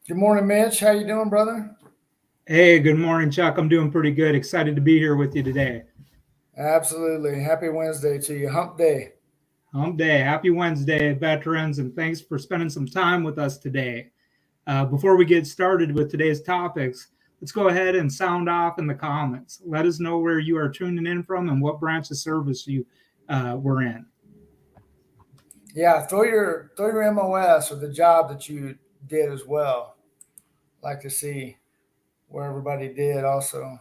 Good morning, Mitch. How you doing, brother? Hey, good morning, Chuck. I'm doing pretty good. Excited to be here with you today. Absolutely. Happy Wednesday to you. Hump day. Hump Day. Happy Wednesday, veterans, and thanks for spending some time with us today. Before we get started with today's topics, let's go ahead and sound off in the comments. Let us know where you are tuning in from and what branch of service you were in. Yeah, throw your MOS or the job that you did as well. Like to see where everybody did also.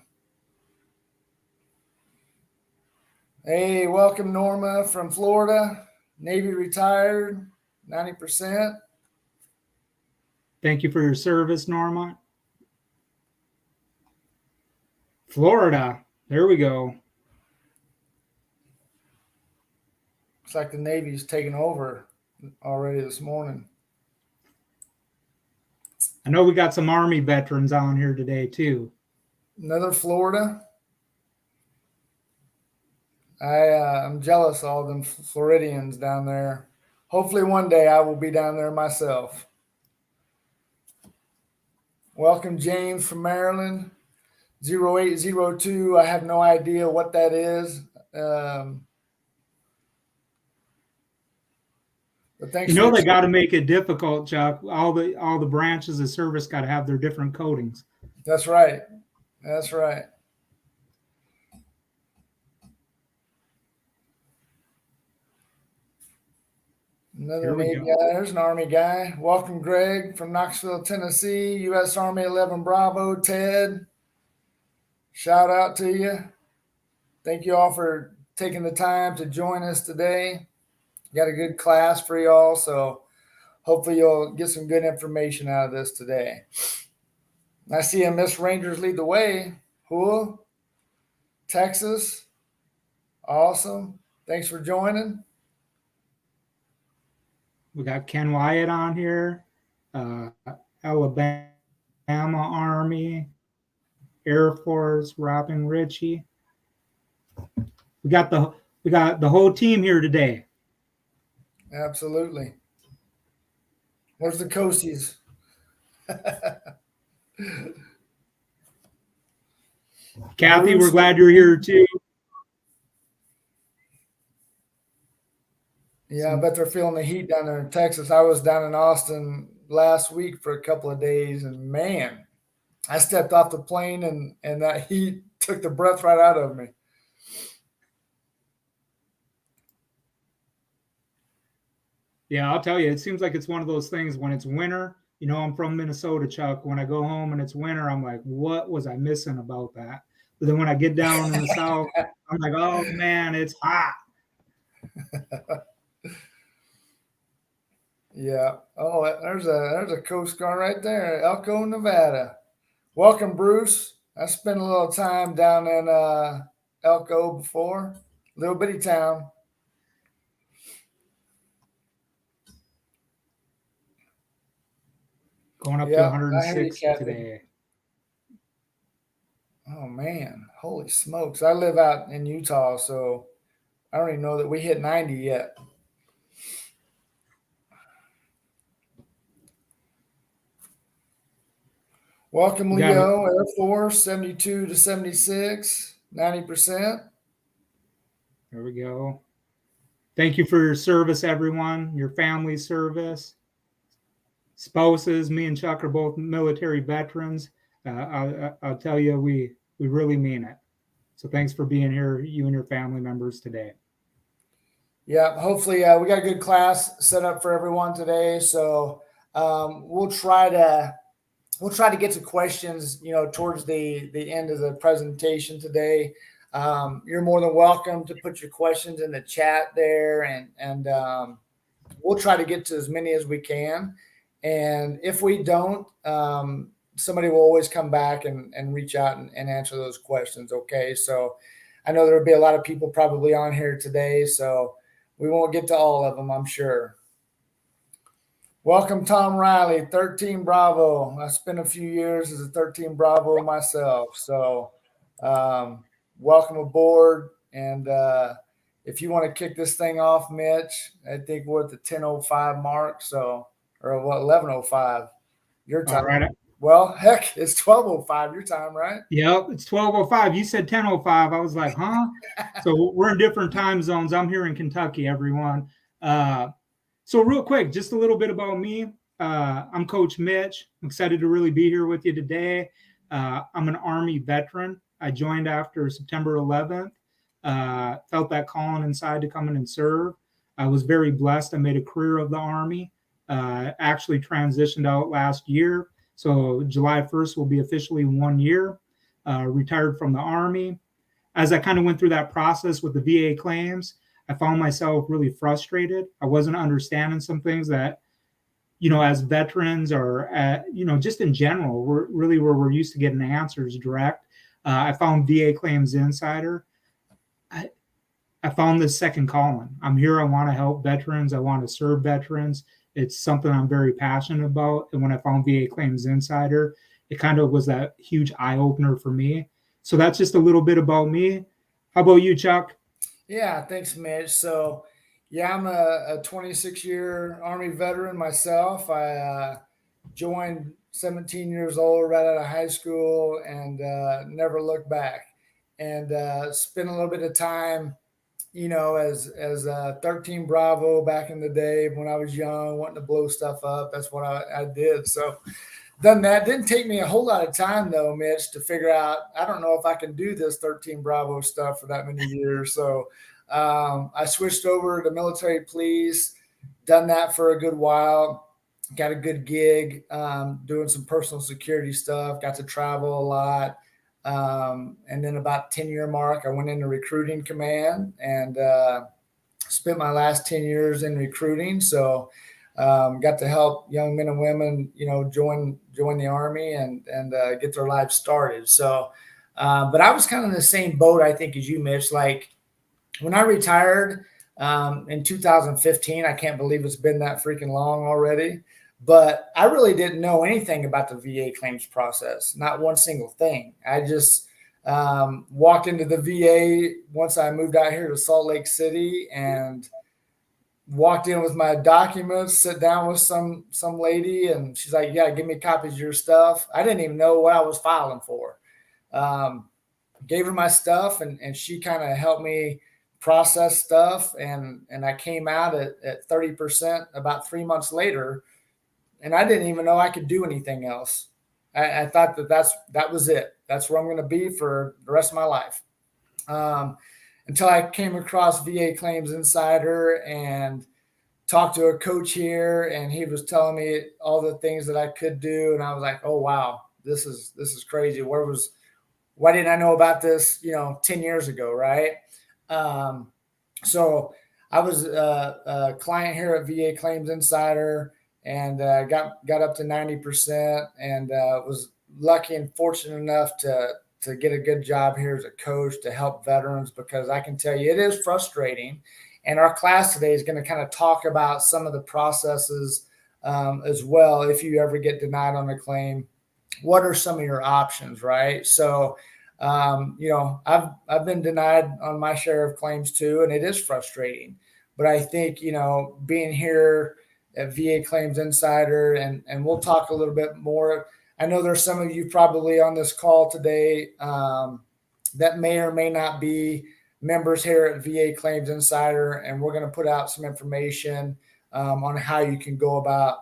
Hey, welcome Norma from Florida. Navy retired, 90%. Thank you for your service, Norma. Florida. There we go. Looks like the Navy's taken over already this morning. I know we got some Army veterans on here today, too. Another Florida. I'm jealous of all them Floridians down there. Hopefully one day I will be down there myself. Welcome James from Maryland. 0802. I have no idea what that is. But thanks You for know the they got to make it difficult, Chuck. All the branches of service got to have their different coatings. That's right. That's right. Another Here we Navy go. guy. There's an Army guy. Welcome, Greg from Knoxville, Tennessee. U.S. Army 11 Bravo. Ted, shout out to you. Thank you all for taking the time to join us today. Got a good class for y'all, so hopefully you'll get some good information out of this today. I see a Miss Rangers lead the way. Cool. Texas. Awesome. Thanks for joining. We got Ken Wyatt on here, Alabama Army, Air Force, Robin Ritchie. We got the whole team here today. Absolutely. Where's the Coasties? Kathy, Bruce. we're glad you're here too. Yeah, I bet they're feeling the heat down there in Texas. I was down in Austin last week for a couple of days, and man, I stepped off the plane and that heat took the breath right out of me. Yeah, I'll tell you, it seems like it's one of those things when it's winter. You know, I'm from Minnesota, Chuck. When I go home and it's winter, I'm like, what was I missing about that? But then when I get down in the south, I'm like, oh man, it's hot. Yeah. Oh, there's a Coast Guard right there, Elko, Nevada. Welcome, Bruce. I spent a little time down in Elko before, little bitty town. Going up to Yeah, I hear you, 106 Kathy. today. Oh man, holy smokes! I live out in Utah, so I don't even know that we hit 90 yet. Welcome, We got Leo, Air Force, 72 to 76, 90%. There we go. Thank you for your service, everyone. Your family service, spouses. Me and Chuck are both military veterans. I'll tell you, we really mean it. So thanks for being here, you and your family members today. Yeah, hopefully we got a good class set up for everyone today. So we'll try to get to questions, towards the end of the presentation today. You're more than welcome to put your questions in the chat there, and we'll try to get to as many as we can. And if we don't, somebody will always come back and reach out and answer those questions. Okay, so I know there will be a lot of people probably on here today, so we won't get to all of them, I'm sure. Welcome, Tom Riley, 13 Bravo. I spent a few years as a 13 Bravo myself. So welcome aboard. And if you want to kick this thing off, Mitch, I think we're at the 10:05 mark. So, or what, 11:05. Your All time. right. Well, heck, it's 12:05 your time, right? Yep, it's 12:05. You said 10:05. I was like, huh? So we're in different time zones. I'm here in Kentucky, everyone. So real quick, just a little bit about me. I'm Coach Mitch. I'm excited to really be here with you today. I'm an Army veteran. I joined after September 11th. Felt that calling inside to come in and serve. I was very blessed. I made a career of the Army. Actually transitioned out last year. So July 1st will be officially 1 year. Retired from the Army. As I kind of went through that process with the VA claims, I found myself really frustrated. I wasn't understanding some things that, as veterans or, just in general, we're really where we're used to getting answers direct. I found VA Claims Insider. I found this second calling. I'm here. I want to help veterans. I want to serve veterans. It's something I'm very passionate about. And when I found VA Claims Insider, it kind of was that huge eye opener for me. So that's just a little bit about me. How about you, Chuck? Yeah, thanks, Mitch. So, yeah, I'm a 26-year Army veteran myself. I joined 17 years old right out of high school and never looked back. And spent a little bit of time, as 13 Bravo back in the day when I was young, wanting to blow stuff up. That's what I did. So, done that. Didn't take me a whole lot of time though, Mitch, to figure out. I don't know if I can do this 13 Bravo stuff for that many years. So I switched over to military police. Done that for a good while. Got a good gig doing some personal security stuff. Got to travel a lot. And then about 10-year mark, I went into recruiting command and spent my last 10 years in recruiting. So got to help young men and women, join the Army and get their lives started. So, but I was kind of in the same boat, I think, as you, Mitch. Like when I retired in 2015, I can't believe it's been that freaking long already. But I really didn't know anything about the VA claims process, not one single thing. I just walked into the VA once I moved out here to Salt Lake City and walked in with my documents, sit down with some lady, and she's like, "Yeah, give me copies of your stuff." I didn't even know what I was filing for. Um, Gave her my stuff, and she kind of helped me process stuff, and I came out at 30% about 3 months later, and I didn't even know I could do anything else. I thought that was it. That's where I'm going to be for the rest of my life. Until I came across VA Claims Insider and talked to a coach here, and he was telling me all the things that I could do, and I was like, "Oh wow, this is crazy. Why didn't I know about this? 10 years ago, right?" So I was a client here at VA Claims Insider and got up to 90% and was lucky and fortunate enough to get a good job here as a coach to help veterans, because I can tell you it is frustrating. And our class today is going to kind of talk about some of the processes as well. If you ever get denied on a claim, what are some of your options, right? So, I've been denied on my share of claims too, and it is frustrating. But I think, being here at VA Claims Insider, and we'll talk a little bit more. I know there's some of you probably on this call today that may or may not be members here at VA Claims Insider, and we're going to put out some information on how you can go about,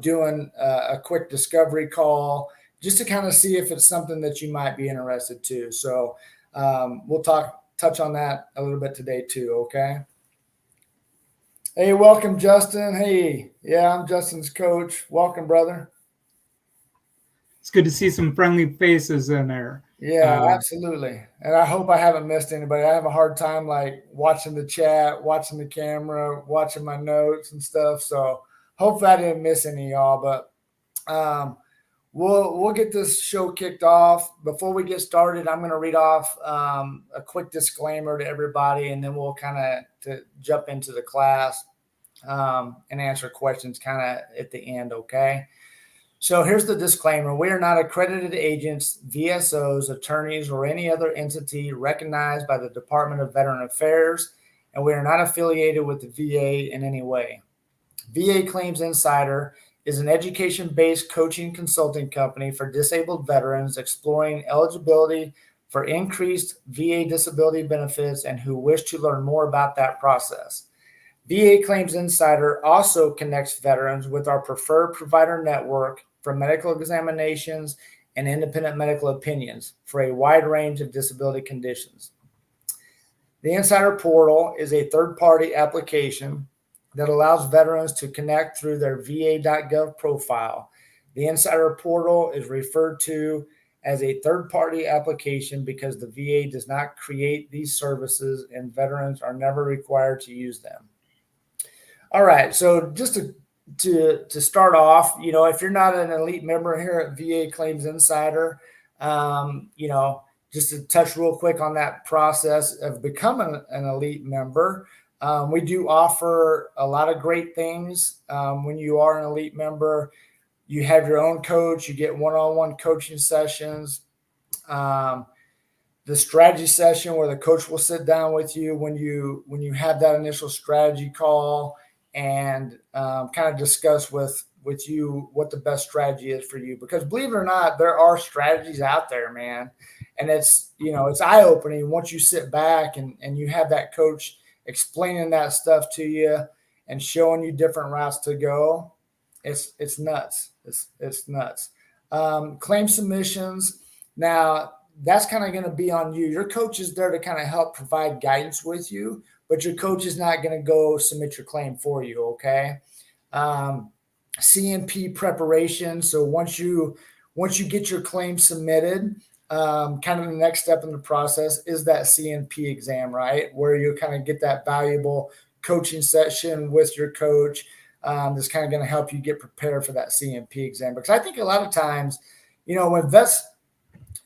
doing a quick discovery call just to kind of see if it's something that you might be interested to. So we'll touch on that a little bit today too. Okay. Hey, welcome, Justin. Hey, yeah, I'm Justin's coach. Welcome, brother. It's good to see some friendly faces in there. Yeah, absolutely. And I hope I haven't missed anybody. I have a hard time like watching the chat, watching the camera, watching my notes and stuff. So hopefully I didn't miss any of y'all, but we'll get this show kicked off. Before we get started, I'm going to read off a quick disclaimer to everybody, and then we'll kind of to jump into the class and answer questions kind of at the end. Okay. So here's the disclaimer. We are not accredited agents, VSOs, attorneys, or any other entity recognized by the Department of Veteran Affairs, and we are not affiliated with the VA in any way. VA Claims Insider is an education-based coaching consulting company for disabled veterans exploring eligibility for increased VA disability benefits and who wish to learn more about that process. VA Claims Insider also connects veterans with our preferred provider network for medical examinations and independent medical opinions for a wide range of disability conditions. The Insider Portal is a third-party application that allows veterans to connect through their va.gov profile. The Insider Portal is referred to as a third-party application because the VA does not create these services and veterans are never required to use them. All right, so just to start off, if you're not an elite member here at VA Claims Insider, just to touch real quick on that process of becoming an elite member. We do offer a lot of great things. When you are an elite member, you have your own coach, you get one-on-one coaching sessions. The strategy session where the coach will sit down with you when you have that initial strategy call and kind of discuss with you what the best strategy is for you. Because believe it or not, there are strategies out there, man. And it's eye-opening once you sit back and you have that coach explaining that stuff to you and showing you different routes to go. It's nuts. It's nuts. Claim submissions. Now, that's kind of going to be on you. Your coach is there to kind of help provide guidance with you, but your coach is not going to go submit your claim for you, okay? C&P preparation. So once you get your claim submitted, kind of the next step in the process is that C&P exam, right? Where you kind of get that valuable coaching session with your coach that's kind of going to help you get prepared for that C&P exam. Because I think a lot of times, when vets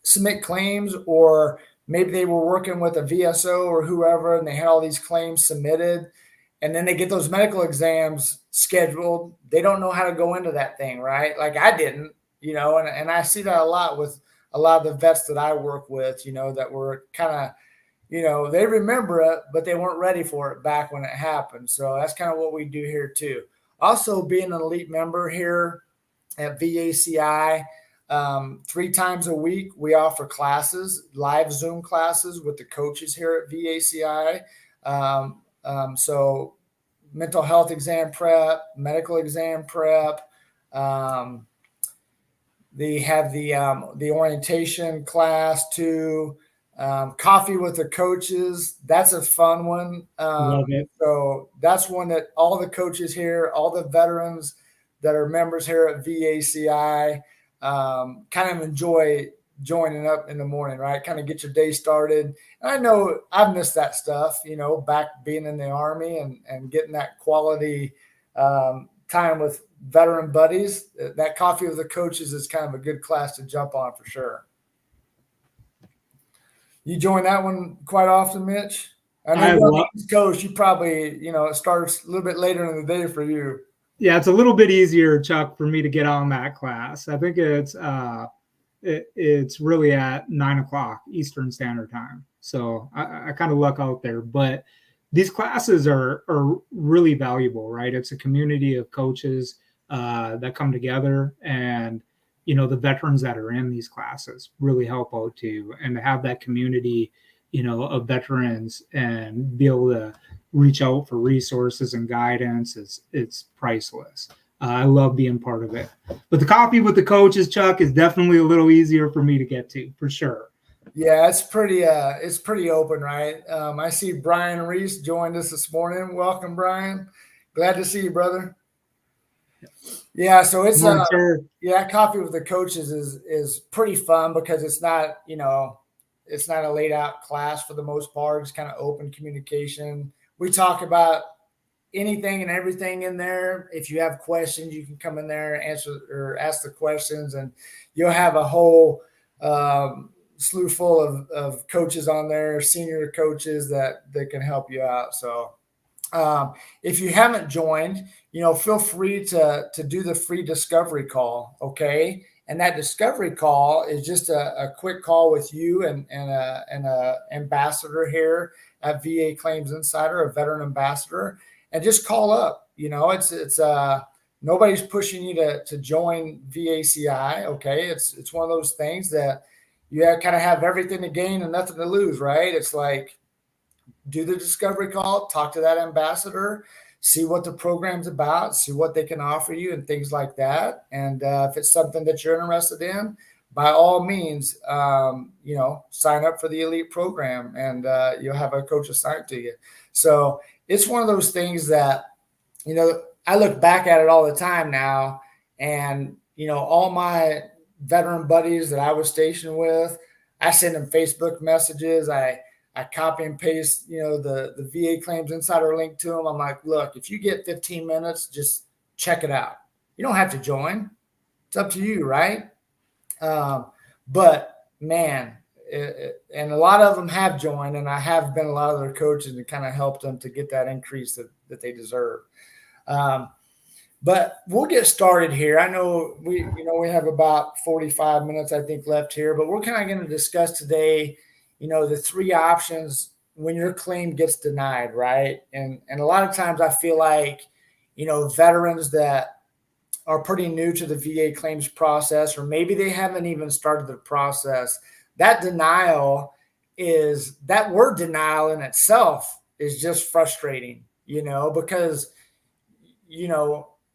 submit claims, or maybe they were working with a VSO or whoever, and they had all these claims submitted, and then they get those medical exams scheduled. They don't know how to go into that thing, right? Like I didn't, and I see that a lot with a lot of the vets that I work with, that were kind of, they remember it, but they weren't ready for it back when it happened. So that's kind of what we do here too. Also, being an elite member here at VACI, 3 times a week, we offer classes, live Zoom classes with the coaches here at VACI. So mental health exam prep, medical exam prep. They have the orientation class too. Coffee with the coaches. That's a fun one. Love it. So that's one that all the coaches here, all the veterans that are members here at VACI, kind of enjoy joining up in the morning, right? Kind of get your day started. And I know I've missed that stuff, back being in the Army and getting that quality time with veteran buddies. That coffee with the coaches is kind of a good class to jump on for sure. You join that one quite often, Mitch? I know you're on the East Coast. You probably, it starts a little bit later in the day for you. Yeah, it's a little bit easier, Chuck, for me to get on that class. I think it's really at 9:00 Eastern Standard Time. So I kind of luck out there. But these classes are really valuable, right? It's a community of coaches that come together, and the veterans that are in these classes really help out too. And to have that community, of veterans and be able to reach out for resources and guidance, it's priceless. I love being part of it. But the coffee with the coaches, Chuck, is definitely a little easier for me to get to, for sure. Yeah, it's pretty open, right? I see Brian Reese joined us this morning. Welcome, Brian. Glad to see you, brother. Yeah, so it's coffee with the coaches is pretty fun because it's not, it's not a laid out class for the most part. It's kind of open communication. We talk about anything and everything in there. If you have questions, you can come in there and answer or ask the questions, and you'll have a whole slew full of coaches on there, senior coaches that can help you out. So if you haven't joined, feel free to do the free discovery call. Okay. And that discovery call is just a quick call with you and a ambassador here at VA Claims Insider, a veteran ambassador, and just call up. It's Nobody's pushing you to join VACI. Okay. It's one of those things that you kind of have everything to gain and nothing to lose, right? It's like, do the discovery call, talk to that ambassador, see what the program's about, see what they can offer you and things like that. And if it's something that you're interested in, by all means, sign up for the elite program and you'll have a coach assigned to you. So it's one of those things that, I look back at it all the time now, and, all my veteran buddies that I was stationed with, I send them Facebook messages. I copy and paste, the VA Claims Insider link to them. I'm like, look, if you get 15 minutes, just check it out. You don't have to join. It's up to you, right? But man, and a lot of them have joined, and I have been a lot of their coaches and kind of helped them to get that increase that they deserve. But we'll get started here. I know we have about 45 minutes, I think, left here, but we're kind of going to discuss today, the three options when your claim gets denied, right? And a lot of times I feel like, veterans that are pretty new to the VA claims process, or maybe they haven't even started the process, that word denial in itself is just frustrating, because,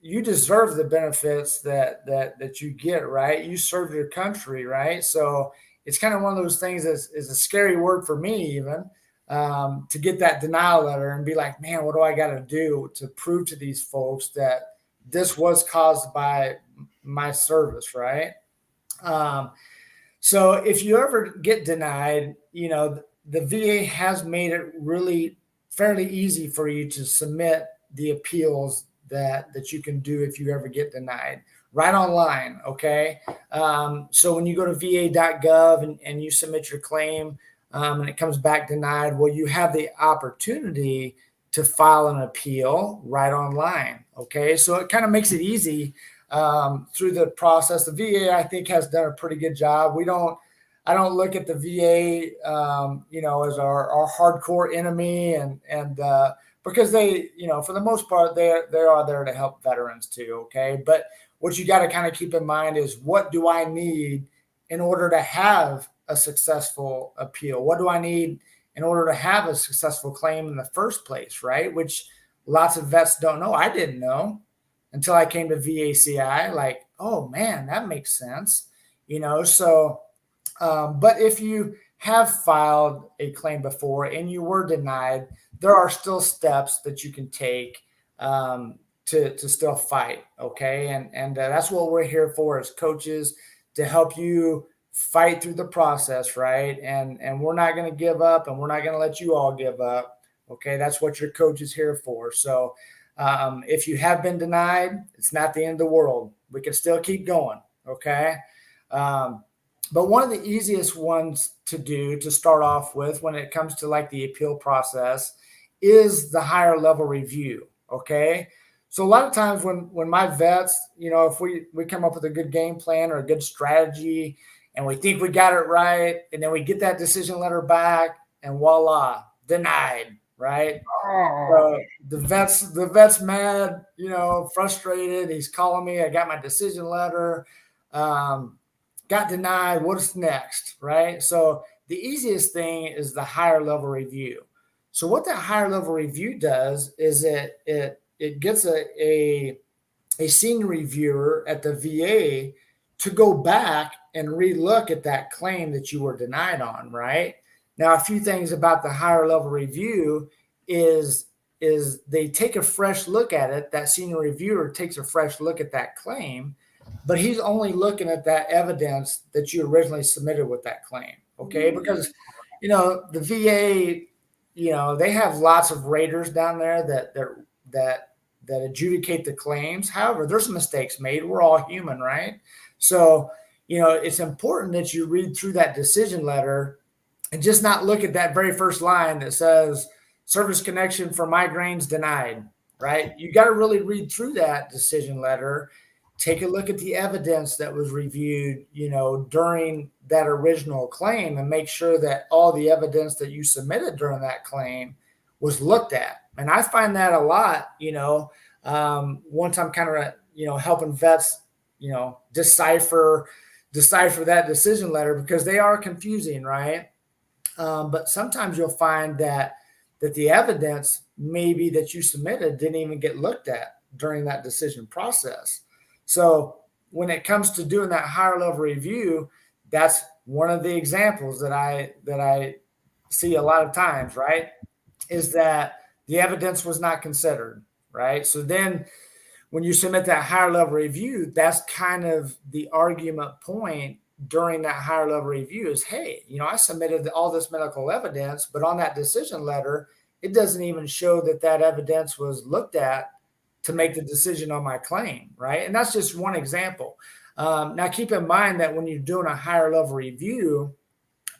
you deserve the benefits that you get, right? You serve your country, right? So it's kind of one of those things that is a scary word for me, even to get that denial letter and be like, man, what do I got to do to prove to these folks that this was caused by my service, right? So if you ever get denied, the VA has made it really fairly easy for you to submit the appeals that you can do if you ever get denied right online. Okay. So when you go to va.gov and you submit your claim and it comes back denied, well, you have the opportunity to file an appeal right online. Okay. So it kind of makes it easy through the process. The VA, I think, has done a pretty good job. I don't look at the VA, as our hardcore enemy and because they, for the most part, they are there to help veterans too. Okay. But what you got to kind of keep in mind is, what do I need in order to have a successful appeal? What do I need in order to have a successful claim in the first place? Right. Which lots of vets don't know. I didn't know until I came to VACI, like, oh man, that makes sense. But if you have filed a claim before and you were denied, there are still steps that you can take to still fight. Okay. And that's what we're here for as coaches, to help you fight through the process. Right. And we're not going to give up, and we're not going to let you all give up. Okay. That's what your coach is here for. So if you have been denied, it's not the end of the world. We can still keep going. Okay. But one of the easiest ones to do to start off with when it comes to like the appeal process is the higher level review. Okay. So a lot of times when my vets, if we come up with a good game plan or a good strategy and we think we got it right, and then we get that decision letter back and voila, denied, right? So the vet's mad, frustrated. He's calling me. I got my decision letter. Got denied. What's next, right? So the easiest thing is the higher level review. So what that higher level review does is it gets a senior reviewer at the VA to go back and relook at that claim that you were denied on, right? Now, a few things about the higher level review is they take a fresh look at it. That senior reviewer takes a fresh look at that claim, but he's only looking at that evidence that you originally submitted with that claim. Okay. Because, the VA, they have lots of raters down there that adjudicate the claims. However, there's mistakes made. We're all human, right? So, it's important that you read through that decision letter and just not look at that very first line that says service connection for migraines denied, right? You got to really read through that decision letter. Take a look at the evidence that was reviewed, during that original claim, and make sure that all the evidence that you submitted during that claim was looked at. And I find that a lot, Once I'm kind of, helping vets, decipher that decision letter because they are confusing, right? But sometimes you'll find that the evidence maybe that you submitted didn't even get looked at during that decision process. So when it comes to doing that higher level review, that's one of the examples that I see a lot of times, right? Is that the evidence was not considered, right? So then when you submit that higher level review, that's kind of the argument point during that higher level review is, hey, I submitted all this medical evidence, but on that decision letter, it doesn't even show that evidence was looked at to make the decision on my claim, right? And that's just one example. Now, keep in mind that when you're doing a higher level review,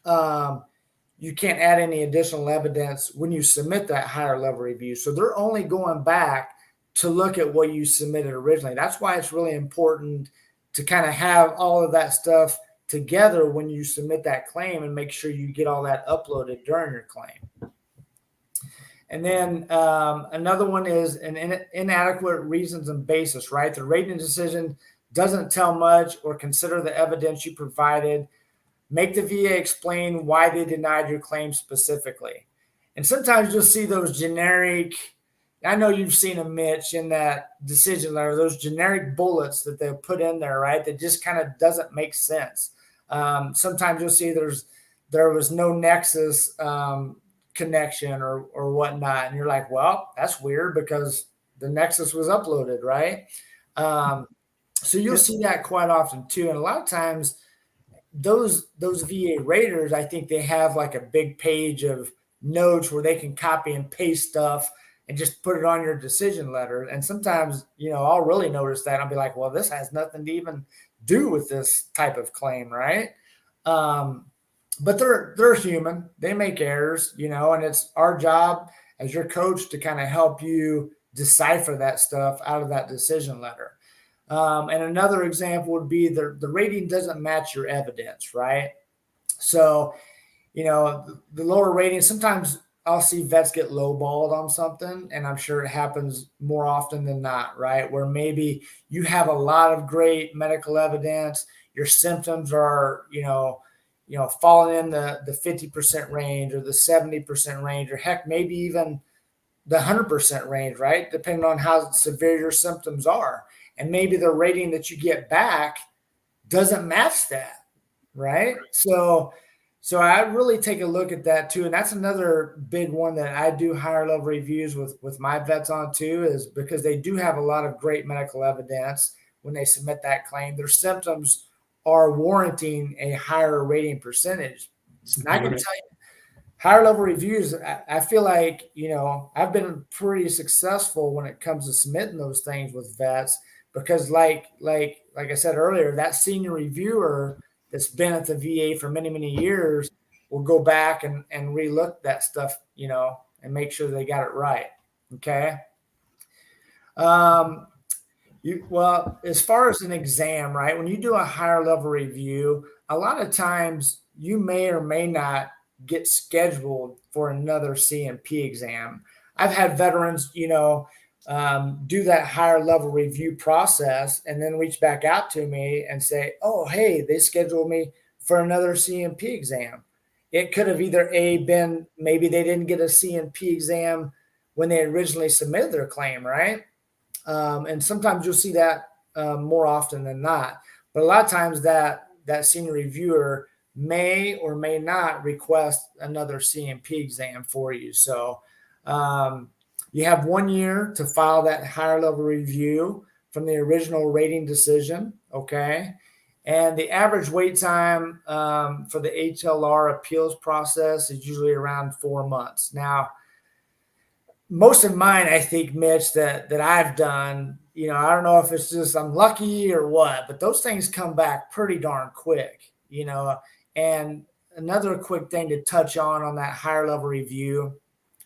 um, you can't add any additional evidence when you submit that higher level review. So they're only going back to look at what you submitted originally. That's why it's really important to kind of have all of that stuff together when you submit that claim and make sure you get all that uploaded during your claim. And then another one is an inadequate reasons and basis, right? The rating decision doesn't tell much or consider the evidence you provided. Make the VA explain why they denied your claim specifically. And sometimes you'll see those generic, I know you've seen them, Mitch, in that decision letter, those generic bullets that they'll put in there, right? That just kind of doesn't make sense. Sometimes you'll see there was no nexus connection or whatnot. And you're like, well, that's weird because the nexus was uploaded, right? So you'll see that quite often too. And a lot of times those VA raters, I think they have like a big page of notes where they can copy and paste stuff and just put it on your decision letter. And sometimes, I'll really notice that. I'll be like, well, this has nothing to even do with this type of claim, right? But they're human. They make errors, and it's our job as your coach to kind of help you decipher that stuff out of that decision letter. And another example would be the rating doesn't match your evidence, right? So, the lower rating, sometimes I'll see vets get lowballed on something, and I'm sure it happens more often than not, right? Where maybe you have a lot of great medical evidence, your symptoms are, falling in the 50% range or the 70% range, or heck, maybe even the 100% range, right? Depending on how severe your symptoms are. And maybe the rating that you get back doesn't match that, right? So I really take a look at that too. And that's another big one that I do higher level reviews with my vets on too, is because they do have a lot of great medical evidence when they submit that claim. Their symptoms are warranting a higher rating percentage. And I can tell you, higher level reviews, I feel like, I've been pretty successful when it comes to submitting those things with vets because like I said earlier, that senior reviewer that's been at the VA for many, many years will go back and relook that stuff, and make sure they got it right. Okay. Well, as far as an exam, right? When you do a higher level review, a lot of times you may or may not get scheduled for another C&P exam. I've had veterans, do that higher level review process and then reach back out to me and say, oh, hey, they scheduled me for another C&P exam. It could have either been maybe they didn't get a C&P exam when they originally submitted their claim, right? And sometimes you'll see that more often than not. But a lot of times that senior reviewer may or may not request another C&P exam for you. So you have 1 year to file that higher level review from the original rating decision, okay? And the average wait time for the HLR appeals process is usually around 4 months. Now, most of mine, I think, Mitch, that I've done, I don't know if it's just I'm lucky or what, but those things come back pretty darn quick, And another quick thing to touch on that higher level review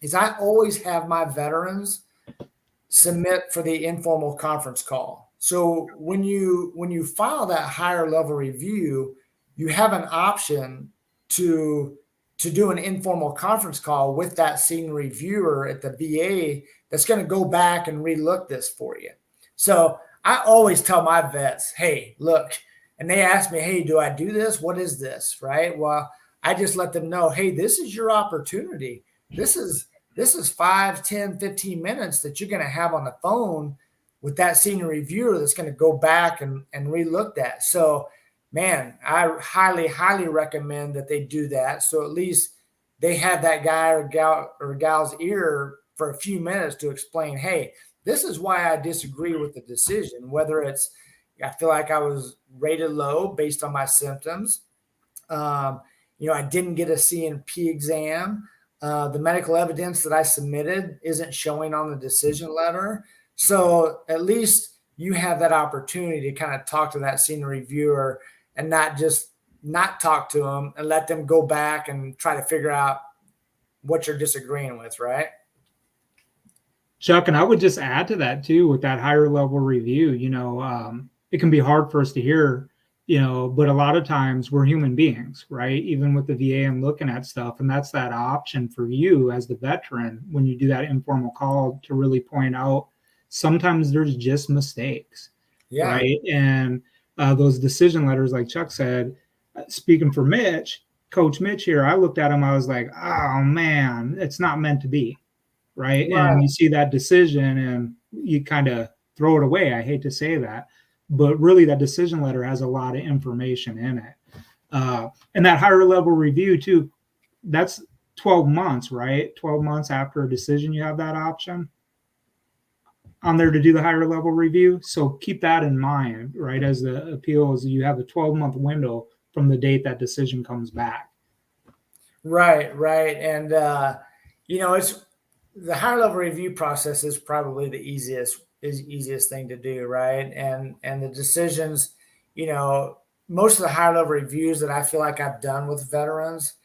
is I always have my veterans submit for the informal conference call. So when you file that higher level review, you have an option to do an informal conference call with that senior reviewer at the VA that's going to go back and relook this for you. So I always tell my vets, hey, look, and they ask me, hey, do I do this? What is this? Right. Well, I just let them know, hey, this is your opportunity. This is 5, 10, 15 minutes that you're going to have on the phone with that senior reviewer that's going to go back and relook that. So, man, I highly, highly recommend that they do that. So at least they have that guy or gal's ear for a few minutes to explain, hey, this is why I disagree with the decision, whether it's I feel like I was rated low based on my symptoms. I didn't get a C&P exam. The medical evidence that I submitted isn't showing on the decision letter. So at least you have that opportunity to kind of talk to that senior reviewer and not talk to them and let them go back and try to figure out what you're disagreeing with, right? Chuck, and I would just add to that too, with that higher level review, it can be hard for us to hear, but a lot of times we're human beings, right? Even with the VA and looking at stuff. And that's that option for you as the veteran when you do that informal call to really point out sometimes there's just mistakes, right? And those decision letters, like Chuck said, speaking for Coach Mitch here, I looked at him, I was like, oh man, it's not meant to be. Right. And you see that decision and you kind of throw it away. I hate to say that, but really that decision letter has a lot of information in it. And that higher level review too, that's 12 months, right? 12 months after a decision, you have that option on there to do the higher level review. So keep that in mind, right? As the appeals, you have a 12-month window from the date that decision comes back. Right. And, it's, the higher level review process is probably the easiest thing to do, right? And the decisions, most of the higher level reviews that I feel like I've done with veterans,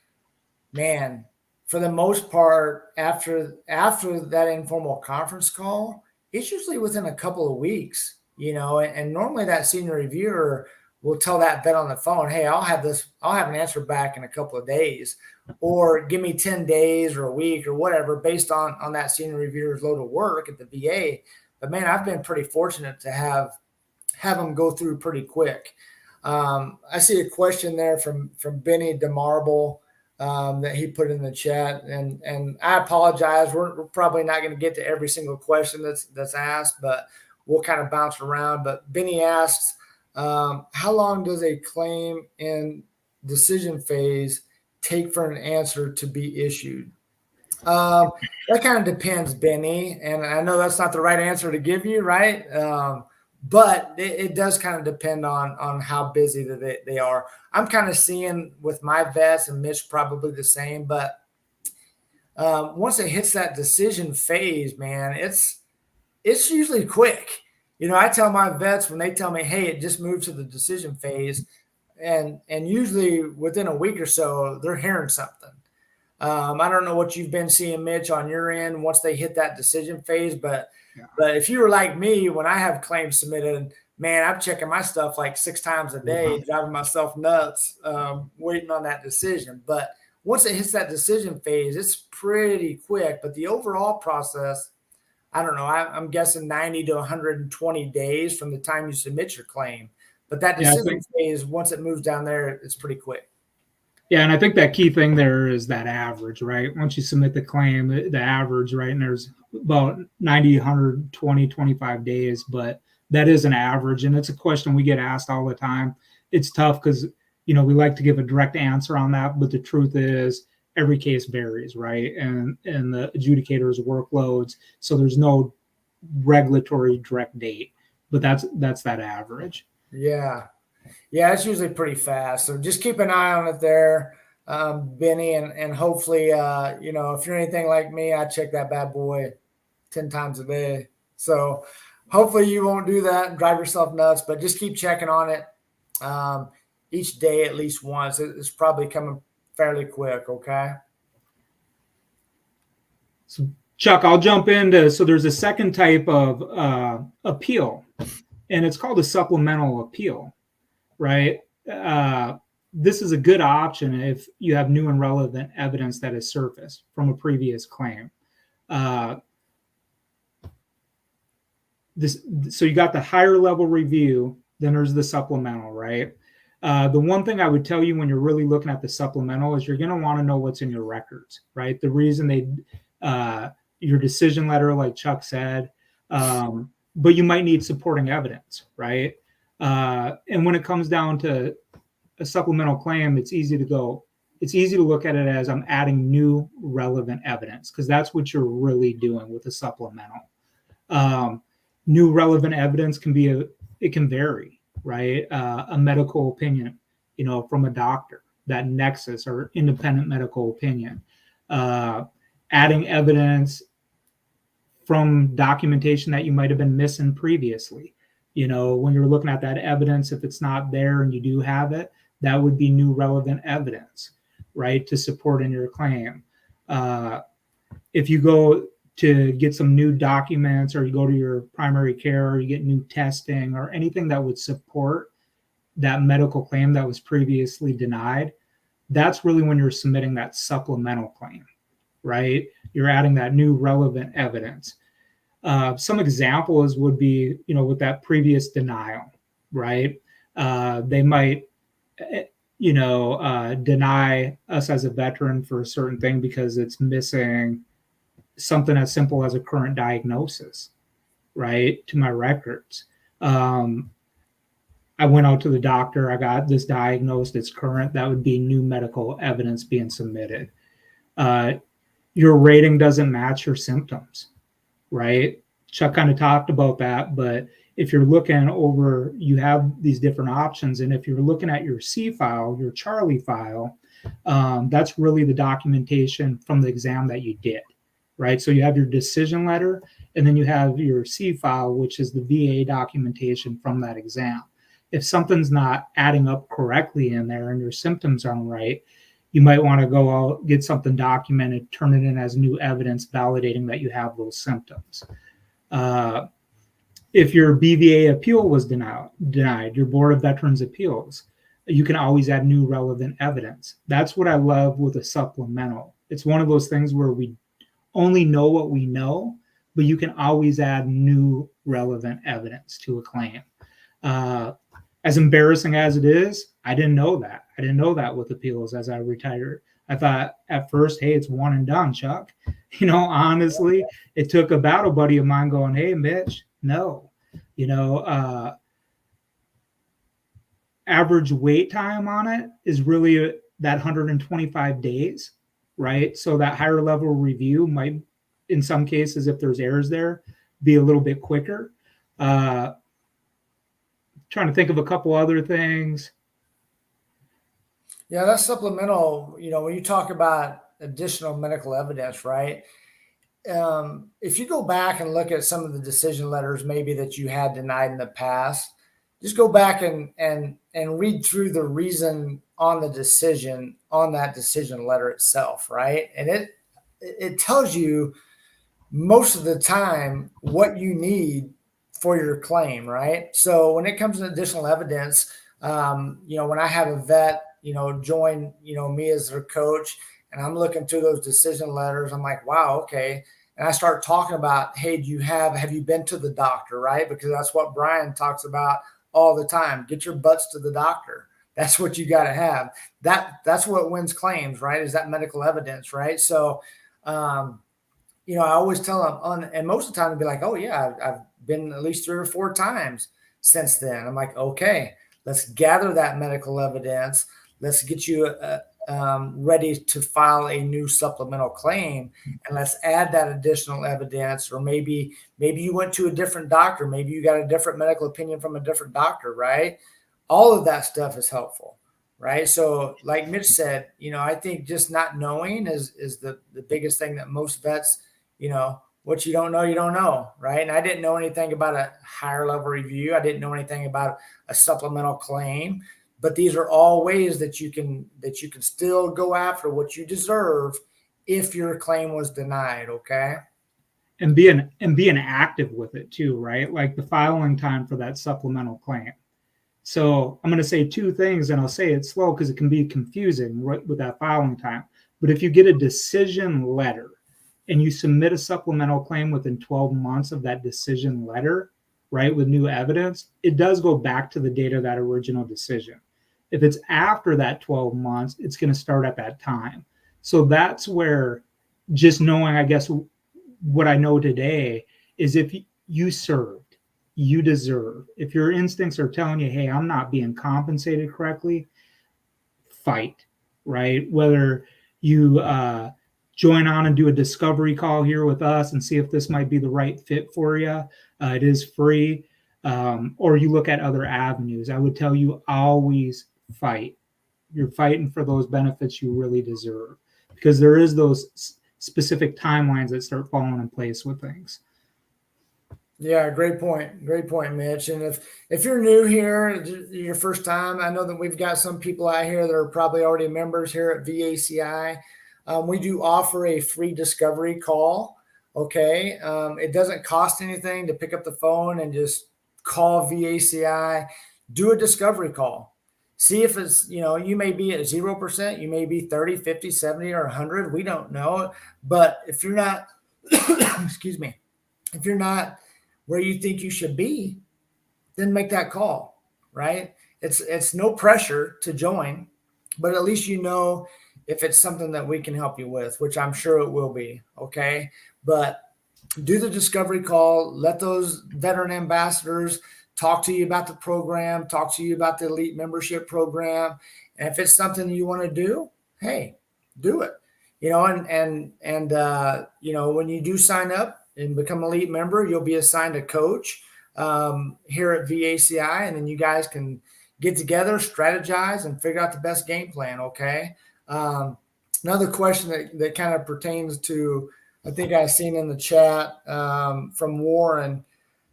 man, for the most part, after that informal conference call, it's usually within a couple of weeks, and normally that senior reviewer will tell that vet on the phone, hey, I'll have an answer back in a couple of days, or give me 10 days or a week or whatever, based on that senior reviewer's load of work at the VA. But man, I've been pretty fortunate to have them go through pretty quick. I see a question there from Benny DeMarble that he put in the chat, and I apologize. We're probably not going to get to every single question that's asked, but we'll kind of bounce around. But Benny asks, how long does a claim in decision phase take for an answer to be issued? That kind of depends, Benny. And I know that's not the right answer to give you, right? But it does kind of depend on how busy they are. I'm kind of seeing with my vets, and Mitch probably the same, but once it hits that decision phase, man, it's usually quick. I tell my vets when they tell me, hey, it just moved to the decision phase, and usually within a week or so, they're hearing something. I don't know what you've been seeing, Mitch, on your end once they hit that decision phase, but if you were like me, when I have claims submitted, man, I'm checking my stuff like 6 times a day, driving myself nuts, waiting on that decision. But once it hits that decision phase, it's pretty quick. But the overall process, I don't know, I'm guessing 90 to 120 days from the time you submit your claim. But that decision phase, once it moves down there, it's pretty quick. Yeah, and I think that key thing there is that average, right? Once you submit the claim, the average, right? And there's about 90, 120, 25 days, but that is an average. And it's a question we get asked all the time. It's tough because, we like to give a direct answer on that, but the truth is every case varies, right? And the adjudicator's workloads. So there's no regulatory direct date, but that's that average. Yeah, it's usually pretty fast. So just keep an eye on it there, Benny, and hopefully, if you're anything like me, I check that bad boy 10 times a day. So hopefully you won't do that and drive yourself nuts, but just keep checking on it each day at least once. It's probably coming fairly quick, okay? So Chuck, I'll jump into, so there's a second type of appeal, and it's called a supplemental appeal, right? This is a good option if you have new and relevant evidence that has surfaced from a previous claim. So you got the higher level review, then there's the supplemental, right? The one thing I would tell you when you're really looking at the supplemental is you're going to want to know what's in your records, right? The reason your decision letter, like Chuck said, but you might need supporting evidence, right? And when it comes down to a supplemental claim, it's easy to look at it as I'm adding new relevant evidence, because that's what you're really doing with a supplemental. New relevant evidence it can vary, right? A medical opinion, from a doctor, that nexus or independent medical opinion. Adding evidence from documentation that you might have been missing previously. When you're looking at that evidence, if it's not there and you do have it, that would be new relevant evidence, right, to support in your claim. If you go to get some new documents, or you go to your primary care, or you get new testing or anything that would support that medical claim that was previously denied, that's really when you're submitting that supplemental claim, right? You're adding that new relevant evidence. Some examples would be, with that previous denial, right? They might, deny us as a veteran for a certain thing because it's missing something as simple as a current diagnosis, right, to my records. I went out to the doctor, I got this diagnosed, it's current. That would be new medical evidence being submitted. Your rating doesn't match your symptoms, right? Chuck kind of talked about that, but if you're looking over, you have these different options. And if you're looking at your C file, your Charlie file, that's really the documentation from the exam that you did, right? So you have your decision letter, and then you have your C file, which is the VA documentation from that exam. If something's not adding up correctly in there and your symptoms aren't right, you might want to go out, get something documented, turn it in as new evidence validating that you have those symptoms. If your BVA appeal was denied, your Board of Veterans Appeals, you can always add new relevant evidence. That's what I love with a supplemental. It's one of those things where we only know what we know, but you can always add new relevant evidence to a claim. As embarrassing as it is, I didn't know that. I didn't know that with appeals as I retired. I thought at first, hey, it's one and done, Chuck. Honestly, it took a battle buddy of mine going, hey, Mitch, no. Average wait time on it is really that 125 days, right? So that higher level review might, in some cases, if there's errors there, be a little bit quicker. Trying to think of a couple other things. Yeah, that's supplemental. When you talk about additional medical evidence, right? If you go back and look at some of the decision letters maybe that you had denied in the past, just go back and read through the reason on that decision letter itself, right? And it tells you most of the time what you need for your claim, right? So when it comes to additional evidence, when I have a vet, join, me as their coach, and I'm looking through those decision letters, I'm like, wow, okay. And I start talking about, hey, have you been to the doctor, right? Because that's what Brian talks about all the time. Get your butts to the doctor. That's what you got to have. That's what wins claims, right? Is that medical evidence, right? So, I always tell them, and most of the time they'll be like, oh yeah, I've been at least 3 or 4 times since then. I'm like, okay, let's gather that medical evidence. Let's get you ready to file a new supplemental claim, and let's add that additional evidence. Or maybe you went to a different doctor. Maybe you got a different medical opinion from a different doctor, right? All of that stuff is helpful, right? So like Mitch said, I think just not knowing is the biggest thing that most vets, what you don't know, right? And I didn't know anything about a higher level review. I didn't know anything about a supplemental claim, but these are all ways that you can still go after what you deserve if your claim was denied. Okay. And being active with it too, right? Like the filing time for that supplemental claim. So I'm going to say 2 things, and I'll say it slow because it can be confusing with that filing time. But if you get a decision letter and you submit a supplemental claim within 12 months of that decision letter, right, with new evidence, it does go back to the date of that original decision. If it's after that 12 months, it's going to start at that time. So that's where just knowing, I guess, what I know today is if you served, you deserve. If your instincts are telling you, hey, I'm not being compensated correctly, fight, right? Whether you join on and do a discovery call here with us and see if this might be the right fit for you. It is free. Or you look at other avenues. I would tell you always fight. You're fighting for those benefits you really deserve, because there is those specific timelines that start falling in place with things. Yeah, great point, Mitch. And if you're new here, your first time, I know that we've got some people out here that are probably already members here at VACI. We do offer a free discovery call. Okay, it doesn't cost anything to pick up the phone and just call VACI, do a discovery call. See if it's, you may be at 0%, you may be 30, 50, 70, or 100. We don't know. But if you're not, excuse me, if you're not where you think you should be, then make that call, right? It's no pressure to join, but at least you know if it's something that we can help you with, which I'm sure it will be, okay? But do the discovery call, let those veteran ambassadors talk to you about the program, talk to you about the elite membership program. And if it's something you want to do, hey, do it. And when you do sign up and become elite member, you'll be assigned a coach here at VACI, and then you guys can get together, strategize, and figure out the best game plan. Okay. Another question that kind of pertains to, I think I've seen in the chat from Warren,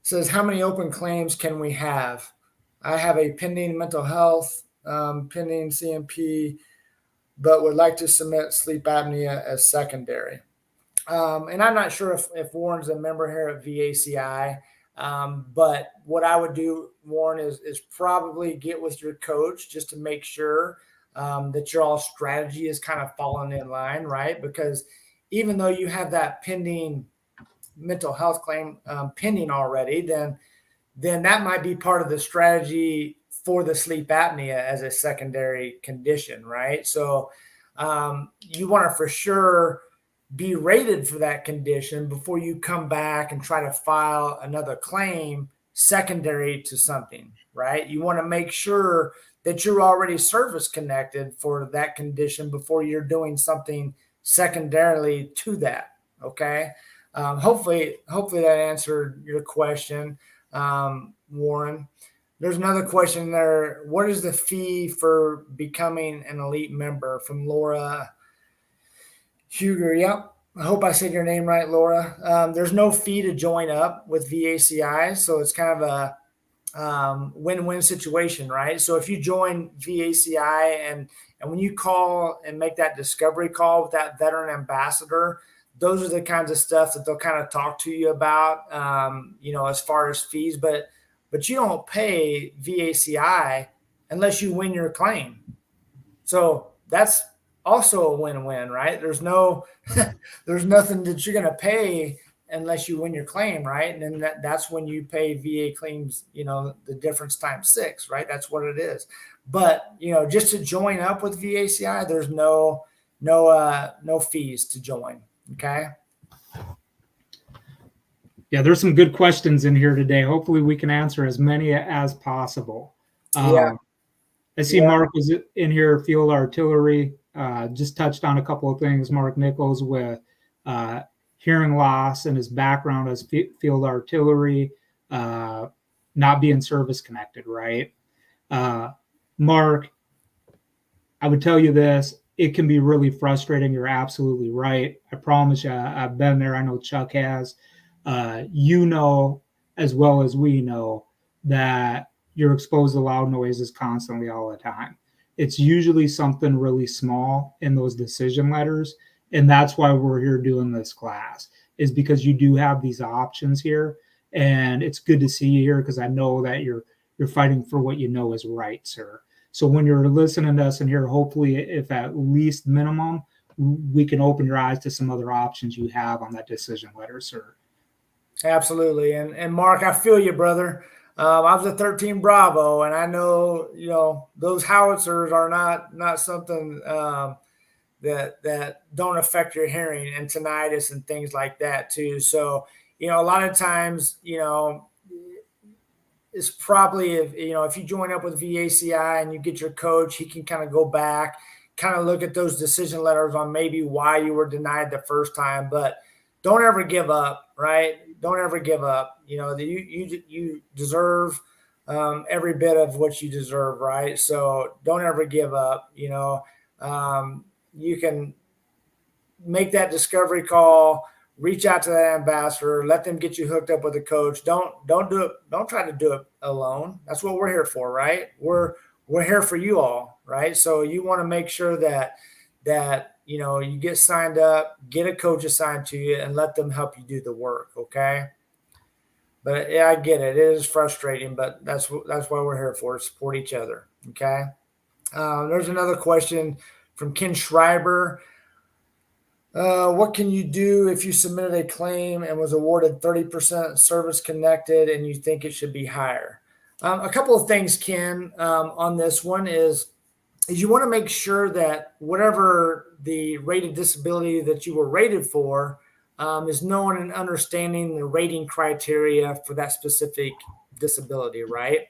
says, how many open claims can we have? I have a pending mental health, pending C&P, but would like to submit sleep apnea as secondary. And I'm not sure if Warren's a member here at VACI, but what I would do, Warren, is probably get with your coach just to make sure that your all strategy is kind of falling in line, right? Because even though you have that pending mental health claim pending already, then that might be part of the strategy for the sleep apnea as a secondary condition, right? So you want to for sure be rated for that condition before you come back and try to file another claim secondary to something, right? You want to make sure that you're already service connected for that condition before you're doing something secondarily to that. Okay. Hopefully that answered your question, Warren. There's another question there. What is the fee for becoming an elite member? From Laura Huger. Yep. I hope I said your name right, Laura. There's no fee to join up with VACI. So it's kind of a win-win situation, right? So if you join VACI and when you call and make that discovery call with that veteran ambassador, those are the kinds of stuff that they'll kind of talk to you about, as far as fees, but you don't pay VACI unless you win your claim. So that's also a win-win, right? There's nothing that you're going to pay unless you win your claim, right? And then that's when you pay VA claims, the difference times 6, right? That's what it is. But, just to join up with VACI, there's no fees to join. Okay. Yeah, there's some good questions in here today. Hopefully we can answer as many as possible. Yeah. I see Mark was in here, field artillery, just touched on a couple of things. Mark Nichols with hearing loss and his background as field artillery, not being service connected, right? Mark, I would tell you this, it can be really frustrating. You're absolutely right. I promise you, I've been there. I know Chuck has. As well as we know that you're exposed to loud noises constantly all the time. It's usually something really small in those decision letters. And that's why we're here doing this class, is because you do have these options here. And it's good to see you here because I know that you're fighting for what you know is right, sir. So when you're listening to us in here, hopefully, if at least minimum, we can open your eyes to some other options you have on that decision letter, sir. Absolutely. And Mark, I feel you, brother. I was a 13 Bravo, and I know, those howitzers are not something that don't affect your hearing, and tinnitus and things like that too. So, a lot of times, it's probably, if you join up with VACI and you get your coach, he can kind of go back, kind of look at those decision letters on maybe why you were denied the first time. But don't ever give up, right? Don't ever give up. You deserve every bit of what you deserve, right? So don't ever give up. You can make that discovery call, reach out to that ambassador, let them get you hooked up with a coach. Don't do it. Don't try to do it alone. That's what we're here for, right? We're here for you all, right? So you want to make sure that you get signed up, get a coach assigned to you, and let them help you do the work. Okay. But yeah, I get it. It is frustrating, but that's why we're here for, support each other. Okay. There's another question from Ken Schreiber. What can you do if you submitted a claim and was awarded 30% service connected and you think it should be higher? A couple of things, Ken, on this one is you want to make sure that whatever the rated disability that you were rated for is knowing and understanding the rating criteria for that specific disability, right?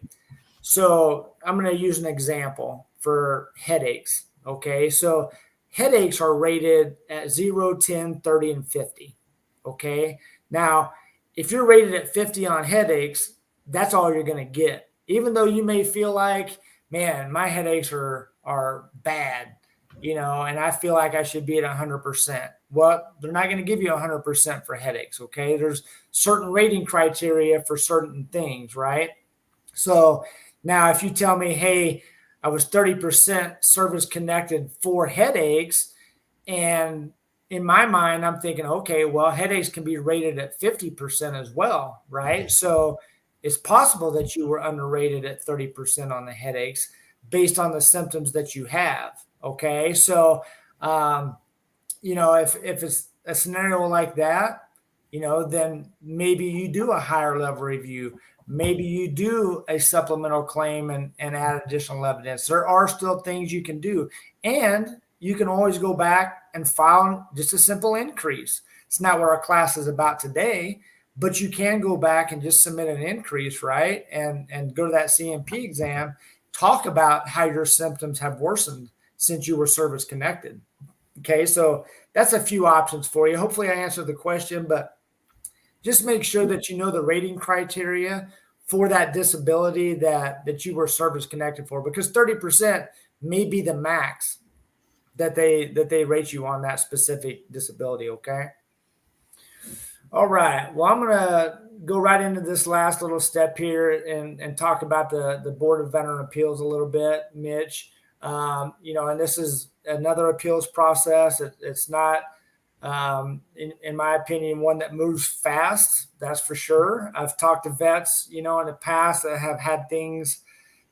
So I'm going to use an example for headaches. Okay. So headaches are rated at 0, 10, 30, and 50. Okay. Now, if you're rated at 50 on headaches, that's all you're going to get. Even though you may feel like, man, my headaches are bad, and I feel like I should be at 100%. Well, they're not going to give you 100% for headaches. Okay. There's certain rating criteria for certain things, right? So now if you tell me, hey, I was 30% service connected for headaches, and in my mind, I'm thinking, okay, well, headaches can be rated at 50% as well, right? So it's possible that you were underrated at 30% on the headaches based on the symptoms that you have. Okay. So, if it's a scenario like that, then maybe you do a higher level review. Maybe you do a supplemental claim and add additional evidence. There are still things you can do. And you can always go back and file just a simple increase. It's not what our class is about today, but you can go back and just submit an increase, right? And go to that C&P exam, talk about how your symptoms have worsened since you were service connected. Okay, so that's a few options for you. Hopefully I answered the question, but just make sure that you know the rating criteria for that disability that you were service connected for, because 30% may be the max that they rate you on that specific disability. Okay. All right. Well, I'm gonna go right into this last little step here and talk about the Board of Veteran Appeals a little bit, Mitch. And this is another appeals process. It's not, in my opinion, one that moves fast. That's for sure. I've talked to vets, in the past that have had things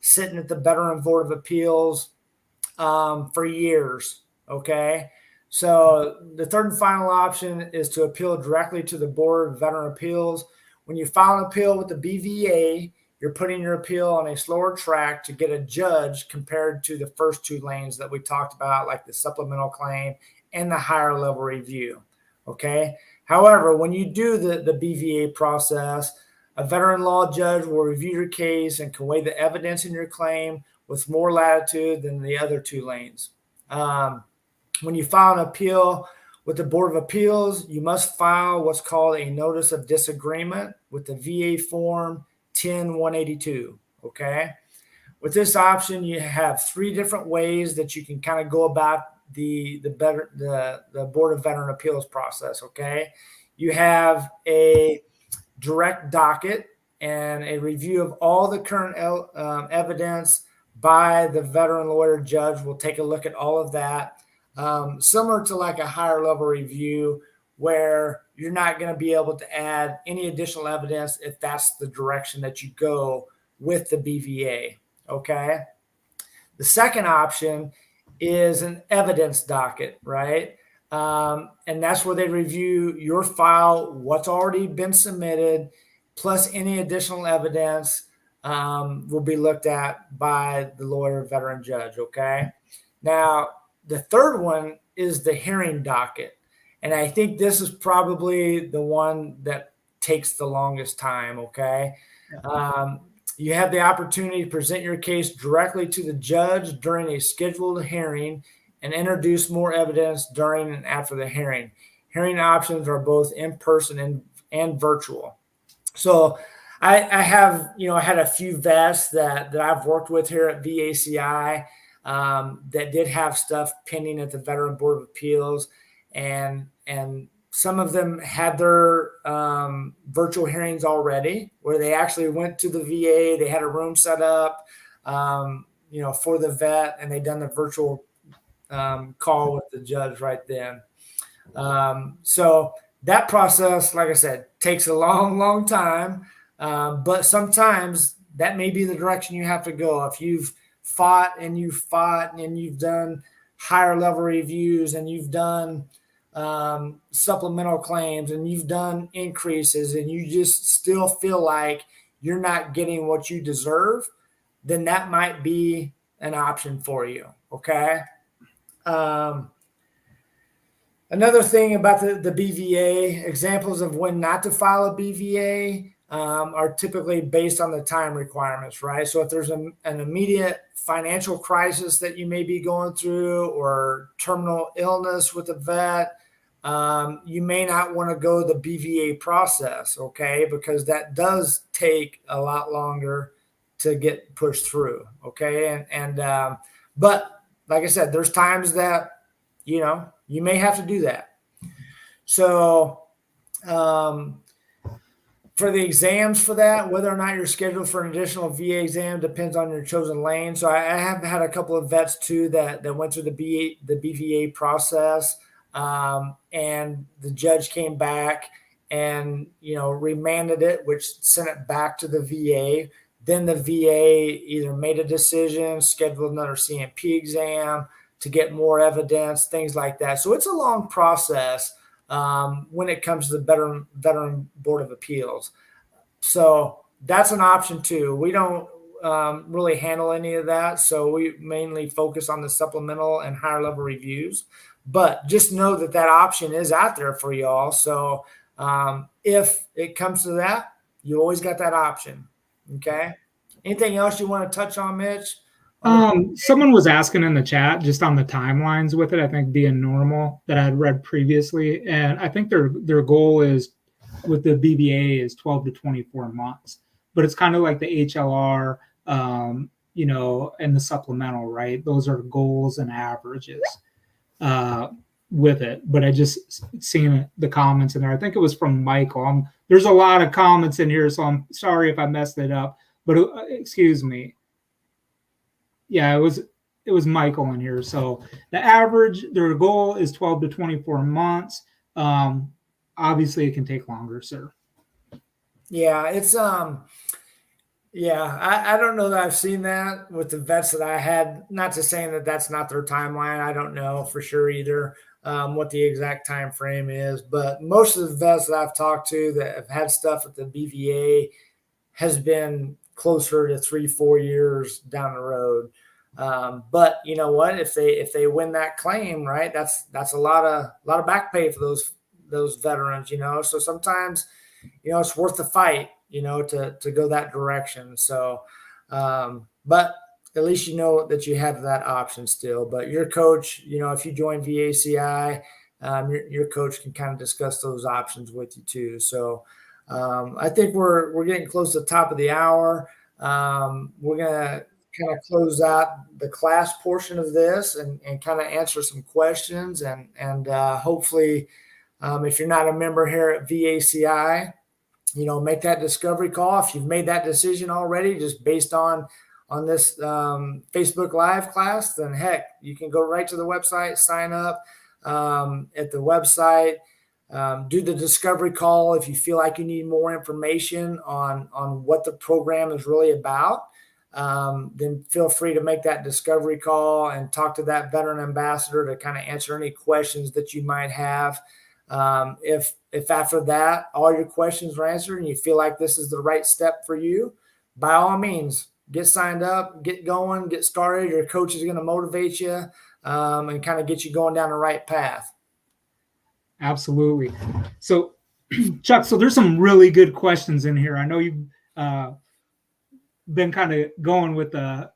sitting at the Veteran Board of Appeals for years. Okay. So the third and final option is to appeal directly to the Board of Veteran Appeals. When you file an appeal with the BVA, you're putting your appeal on a slower track to get a judge compared to the first two lanes that we talked about, like the supplemental claim and the higher level review. Okay. However, when you do the BVA process, a veteran law judge will review your case and can weigh the evidence in your claim with more latitude than the other two lanes. When you file an appeal with the Board of Appeals, you must file what's called a notice of disagreement with the VA form 10182. Okay. With this option, you have three different ways that you can kind of go about the Board of Veteran Appeals process. Okay. You have a direct docket and a review of all the current evidence by the veteran lawyer judge. Will take a look at all of that. Similar to like a higher level review where you're not going to be able to add any additional evidence if that's the direction that you go with the BVA. Okay. The second option is an evidence docket, right? And that's where they review your file, what's already been submitted, plus any additional evidence will be looked at by the lawyer, veteran judge. Okay. Now, the third one is the hearing docket. And I think this is probably the one that takes the longest time. Okay. You have the opportunity to present your case directly to the judge during a scheduled hearing and introduce more evidence during and after the hearing. Hearing options are both in person and virtual. So I have, I had a few vets that I've worked with here at VACI that did have stuff pending at the Veteran Board of Appeals, and some of them had their virtual hearings already, where they actually went to the VA. They had a room set up, for the vet, and they done the virtual call with the judge right then. So that process, like I said, takes a long, long time. But sometimes that may be the direction you have to go. If you've fought and you've done higher level reviews and you've done supplemental claims and you've done increases and you just still feel like you're not getting what you deserve, then that might be an option for you. Okay. Another thing about the BVA, examples of when not to file a BVA are typically based on the time requirements, right? So if there's an immediate financial crisis that you may be going through or terminal illness with a vet, you may not want to go the BVA process, okay? Because that does take a lot longer to get pushed through, okay? But like I said, there's times that, you may have to do that. So for the exams for that, whether or not you're scheduled for an additional VA exam depends on your chosen lane. So I have had a couple of vets too that went through the BVA process, and the judge came back and remanded it, which sent it back to the VA. Then the VA either made a decision, scheduled another C&P exam to get more evidence, things like that. So it's a long process when it comes to the Veteran Board of Appeals. So that's an option too. We don't really handle any of that. So we mainly focus on the supplemental and higher level reviews. But just know that option is out there for y'all. So if it comes to that, you always got that option. Okay. Anything else you want to touch on, Mitch? Someone was asking in the chat just on the timelines with it, I think being normal that I had read previously. And I think their goal is with the BVA is 12 to 24 months, but it's kind of like the HLR, and the supplemental, right? Those are goals and averages with it. But I just seen the comments in there. I think it was from Michael. There's a lot of comments in here, so I'm sorry if I messed it up, but excuse me. Yeah, it was Michael in here. So the average, their goal is 12 to 24 months. Obviously it can take longer, sir. Yeah, it's I don't know that I've seen that with the vets that I had. Not to say that that's not their timeline. I don't know for sure either what the exact time frame is. But most of the vets that I've talked to that have had stuff at the BVA has been closer to 3-4 years down the road. But you know what? If they win that claim, right, that's a lot of back pay for those veterans. So sometimes, it's worth the fight, to go that direction. So, but at least that you have that option still. But your coach, if you join VACI, your coach can kind of discuss those options with you too. So. I think we're getting close to the top of the hour. We're gonna kind of close out the class portion of this and kind of answer some questions and hopefully, if you're not a member here at VACI, make that discovery call. If you've made that decision already, just based on this Facebook Live class, then heck, you can go right to the website, sign up at the website. Do the discovery call if you feel like you need more information on what the program is really about. then feel free to make that discovery call and talk to that veteran ambassador to kind of answer any questions that you might have. If after that all your questions are answered and you feel like this is the right step for you, by all means, get signed up, get going, get started. Your coach is going to motivate you and kind of get you going down the right path. Absolutely. So, Chuck, so there's some really good questions in here. I know you've been kind of going with the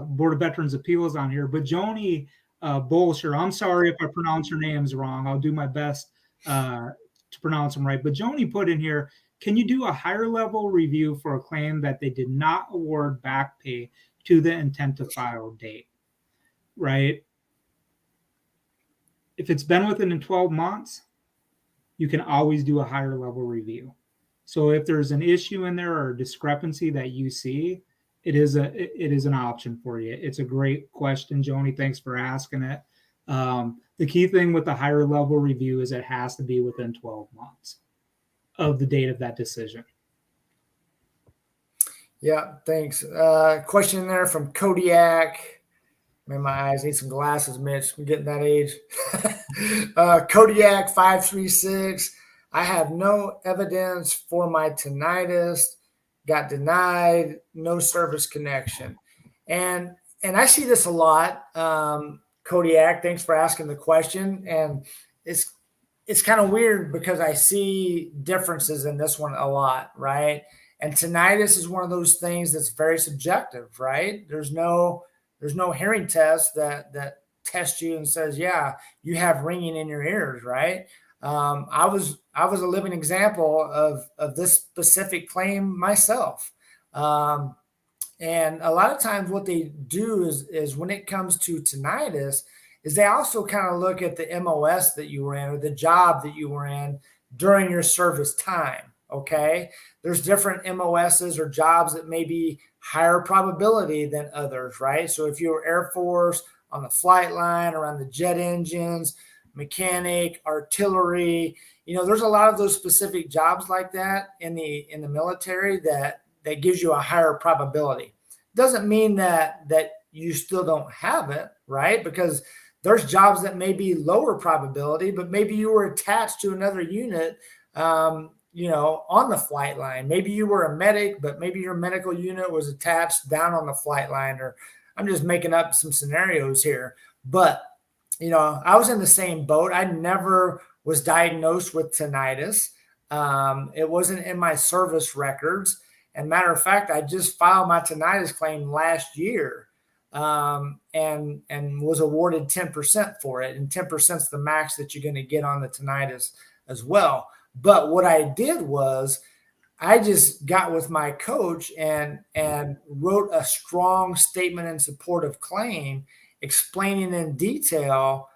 Board of Veterans Appeals on here, but Joni Bolsher, I'm sorry if I pronounce your names wrong. I'll do my best to pronounce them right. But Joni put in here, can you do a higher level review for a claim that they did not award back pay to the intent to file date? Right? If it's been within 12 months, you can always do a higher level review. So if there's an issue in there or a discrepancy that you see, it is an option for you. It's a great question, Joni. Thanks for asking it. The key thing with the higher level review is it has to be within 12 months of the date of that decision. Yeah, thanks. Question there from Kodiak. Man, my eyes need some glasses, Mitch. I'm getting that age. Kodiak 536. I have no evidence for my tinnitus. Got denied. No service connection. And I see this a lot. Kodiak, thanks for asking the question. And it's kind of weird because I see differences in this one a lot, right? And tinnitus is one of those things that's very subjective, right? There's no hearing test that tests you and says, yeah, you have ringing in your ears, right? I was a living example of this specific claim myself. And a lot of times what they do is when it comes to tinnitus is they also kind of look at the MOS that you were in or the job that you were in during your service time. Okay. There's different MOSs or jobs that may be higher probability than others, right? So if you're Air Force on the flight line, around the jet engines, mechanic, artillery, there's a lot of those specific jobs like that in the military that gives you a higher probability. Doesn't mean that you still don't have it, right? Because there's jobs that may be lower probability, but maybe you were attached to another unit, on the flight line. Maybe you were a medic, but maybe your medical unit was attached down on the flight line, or I'm just making up some scenarios here. But, I was in the same boat. I never was diagnosed with tinnitus. It wasn't in my service records. And matter of fact, I just filed my tinnitus claim last year and was awarded 10% for it. And 10% is the max that you're going to get on the tinnitus as well. But what I did was I just got with my coach and wrote a strong statement in support of claim, explaining in detail,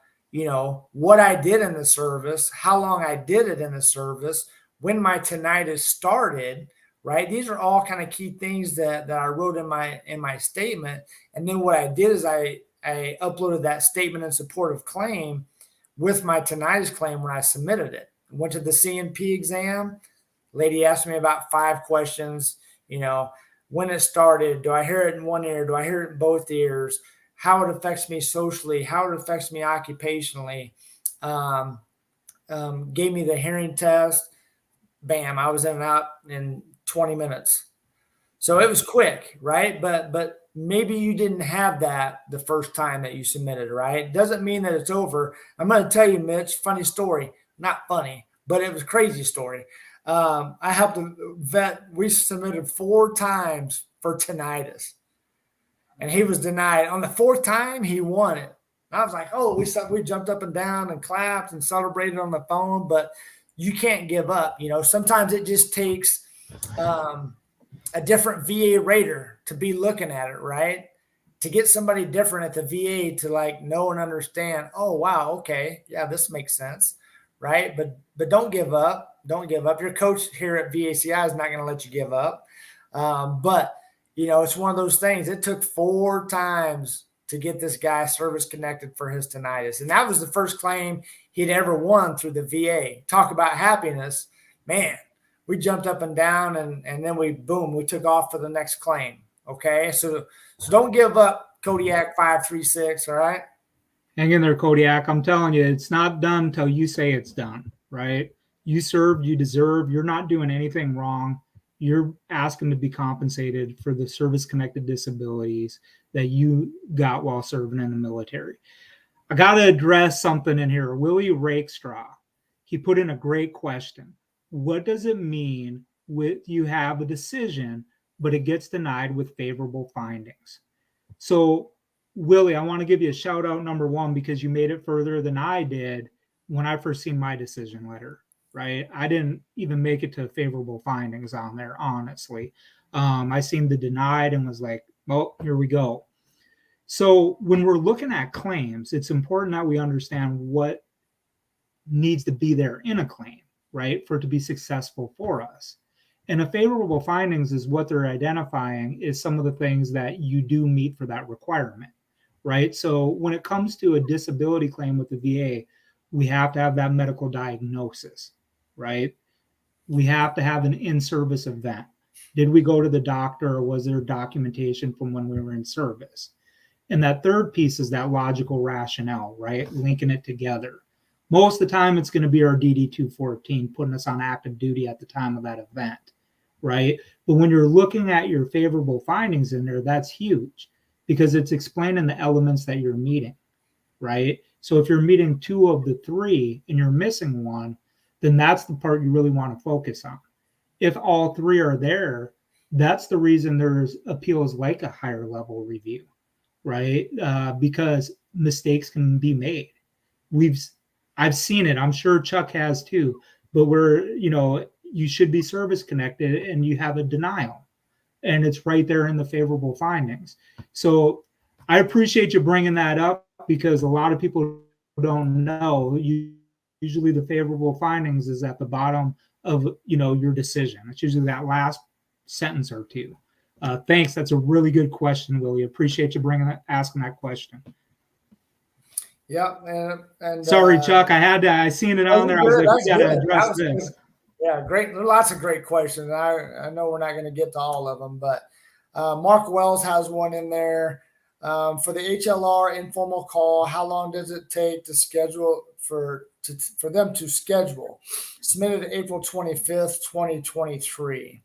what I did in the service, how long I did it in the service, when my tinnitus started, right? These are all kind of key things that I wrote in my statement. And then what I did is I uploaded that statement in support of claim with my tinnitus claim when I submitted it. Went to the C&P exam. Lady asked me about 5 questions, when it started, do I hear it in one ear? Do I hear it in both ears? How it affects me socially, how it affects me occupationally. Gave me the hearing test. Bam, I was in and out in 20 minutes. So it was quick, right? But maybe you didn't have that the first time that you submitted, right? Doesn't mean that it's over. I'm going to tell you, Mitch, funny story. Not funny, but it was a crazy story. I helped a vet. We submitted 4 times for tinnitus, and he was denied. On the 4th time, he won it. I was like, oh, we jumped up and down and clapped and celebrated on the phone, but you can't give up. Sometimes it just takes a different VA rater to be looking at it, right? To get somebody different at the VA to know and understand, oh, wow, okay, yeah, this makes sense. Right. But don't give up. Don't give up. Your coach here at VACI is not going to let you give up. But, it's one of those things. It took 4 times to get this guy service connected for his tinnitus. And that was the first claim he'd ever won through the VA. Talk about happiness. Man, we jumped up and down and then we took off for the next claim. Okay, so don't give up, Kodiak 536. All right. Hang in there, Kodiak. I'm telling you, it's not done till you say it's done, right? You served, you deserve. You're not doing anything wrong. You're asking to be compensated for the service-connected disabilities that you got while serving in the military. I got to address something in here. Willie Rakestraw, he put in a great question. What does it mean with you have a decision, but it gets denied with favorable findings? So, Willie, I want to give you a shout out, number one, because you made it further than I did when I first seen my decision letter, right? I didn't even make it to favorable findings on there, honestly. I seen the denied and was like, well, here we go. So when we're looking at claims, it's important that we understand what needs to be there in a claim, right, for it to be successful for us. And a favorable findings is what they're identifying is some of the things that you do meet for that requirement, right? So when it comes to a disability claim with the VA, we have to have that medical diagnosis, right? We have to have an in-service event. Did we go to the doctor, or was there documentation from when we were in service? And that third piece is that logical rationale, right? Linking it together. Most of the time, it's going to be our DD 214, putting us on active duty at the time of that event, right? But when you're looking at your favorable findings in there, that's huge because it's explaining the elements that you're meeting, right? So if you're meeting 2 of the 3 and you're missing 1, then that's the part you really want to focus on. If all 3 are there, that's the reason there's appeals like a higher level review, right? Because mistakes can be made. I've seen it. I'm sure Chuck has too. But you should be service connected and you have a denial, and it's right there in the favorable findings. So I appreciate you bringing that up because a lot of people don't know. Usually the favorable findings is at the bottom of your decision. It's usually that last sentence or 2. Thanks. That's a really good question, Willie. Appreciate you asking that question. Yeah, and sorry, Chuck. I seen it on there. I was like, we got to address this. Good. Yeah, great. Lots of great questions. I know we're not going to get to all of them, but Mark Wells has one in there for the HLR informal call. How long does it take to schedule for them to schedule? Submitted April 25th, 2023.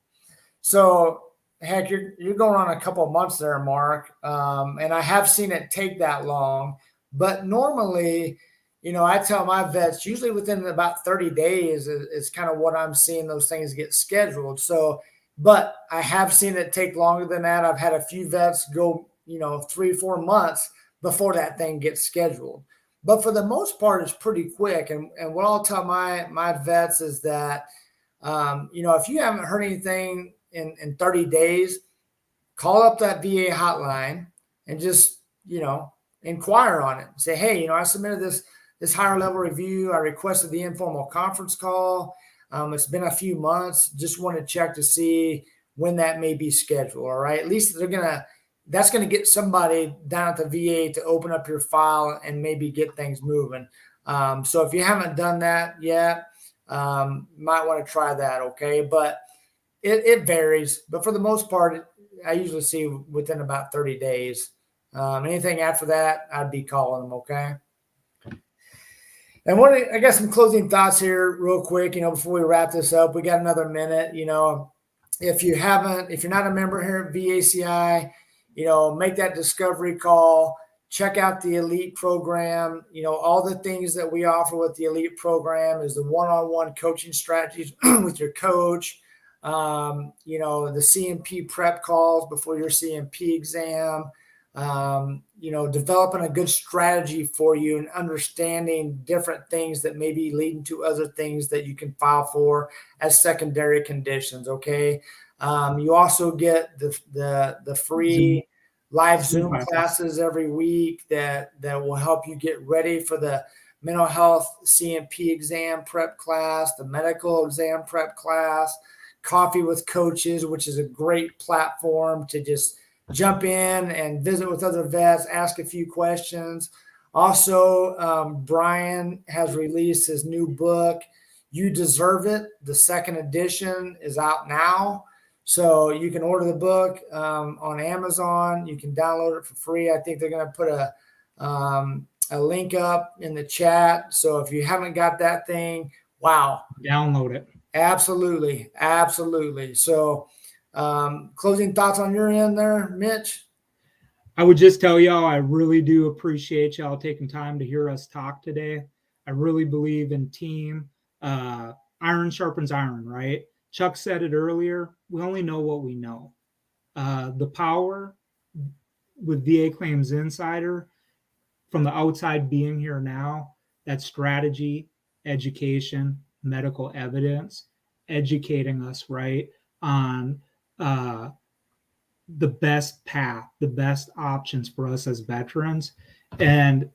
So heck, you're going on a couple of months there, Mark. And I have seen it take that long, but normally, I tell my vets usually within about 30 days is kind of what I'm seeing those things get scheduled. So, but I have seen it take longer than that. I've had a few vets go, 3-4 months before that thing gets scheduled. But for the most part, it's pretty quick. And what I'll tell my vets is that, if you haven't heard anything in 30 days, call up that VA hotline and just, inquire on it. Say, hey, I submitted this higher level review. I requested the informal conference call. It's been a few months. Just want to check to see when that may be scheduled. All right. At least that's going to get somebody down at the VA to open up your file and maybe get things moving. So if you haven't done that yet, might want to try that. Okay. But it varies, but for the most part, I usually see within about 30 days. Anything after that, I'd be calling them. Okay. And I got some closing thoughts here real quick, before we wrap this up. We got another minute. If you're not a member here at VACI, make that discovery call, check out the elite program. All the things that we offer with the elite program is the one-on-one coaching strategies with your coach, the C&P prep calls before your C&P exam, developing a good strategy for you and understanding different things that may be leading to other things that you can file for as secondary conditions. Okay. You also get the free live Zoom classes every week that will help you get ready for the mental health C&P exam prep class, the medical exam prep class, Coffee with Coaches, which is a great platform to just jump in and visit with other vets, ask a few questions. Also, Brian has released his new book, You Deserve It. The second edition is out now. So you can order the book on Amazon. You can download it for free. I think they're going to put a link up in the chat. So if you haven't got that thing, wow. Download it. Absolutely. Absolutely. So closing thoughts on your end there, Mitch? I would just tell y'all, I really do appreciate y'all taking time to hear us talk today. I really believe in team. Iron sharpens iron, right? Chuck said it earlier. We only know what we know. The power with VA Claims Insider from the outside being here now, that strategy, education, medical evidence, educating us, right, on the best path, the best options for us as veterans. And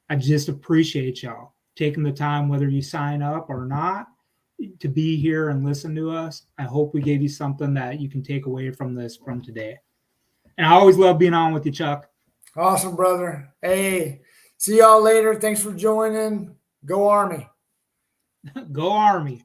I just appreciate y'all taking the time, whether you sign up or not, to be here and listen to us. I hope we gave you something that you can take away from this from today. And I always love being on with you, Chuck. Awesome, brother. Hey, see y'all later. Thanks for joining. Go Army. Go Army.